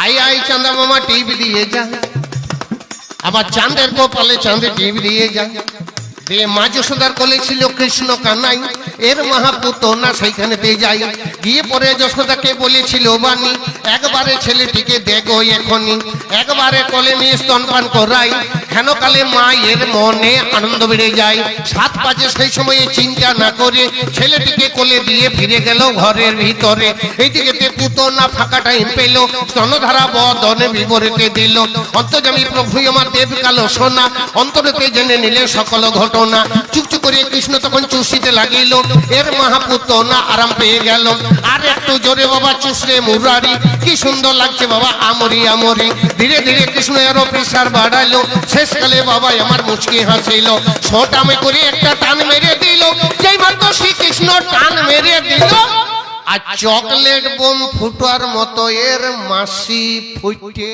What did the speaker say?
I I চাঁদা মামা TV দিয়ে যা, আবার চাঁদের কপালে চাঁদে টিভি দিয়ে যা। দিয়ে মা যশোদার কোলে ছিল কৃষ্ণ কানাই, এর মহাপুত না সেইখানেতে যাই। গিয়ে পরে যশোদাকে বলেছিল বাণী, একবারে ছেলেটিকে দেখো এখনই, একবারে কোলে নিয়ে স্তনপান করাই, হেন কালে মা এর মনে আনন্দ বেড়ে যায়। 7 বাজে সেই সময়ে চিন্তা না করে ছেলেটিকে কোলে দিয়ে ফিরে গেল ঘরের ভিতরে। এইদিকে পুত না ফাঁকা টাইম পেল, স্তনধারা বদনে বিপরীতে দিল। অন্তর্যামী প্রভু আমার দেব কালো সোনা, অন্তরেতে জেনে নিলে সকল ঘটনা। চুপচুপ করে কৃষ্ণ তখন চুষিতে লাগিল, এর মহাপুত না আরাম পেয়ে গেল। আর একটু জোরে বাবা চুষরে মুরারি, কি সুন্দর লাগছে বাবা আমরি আমরি। ধীরে ধীরে কৃষ্ণ আরো প্রেসার বাড়াইলো, শেষকালে বাবা আমার মুচকি হাসিল। ছোটামে করে একটা টান মেরে দিল, যেই মাত্র শ্রীকৃষ্ণ টান মেরে দিল, আর চকলেট বোম ফুটার মতো এর মাসি ফুটে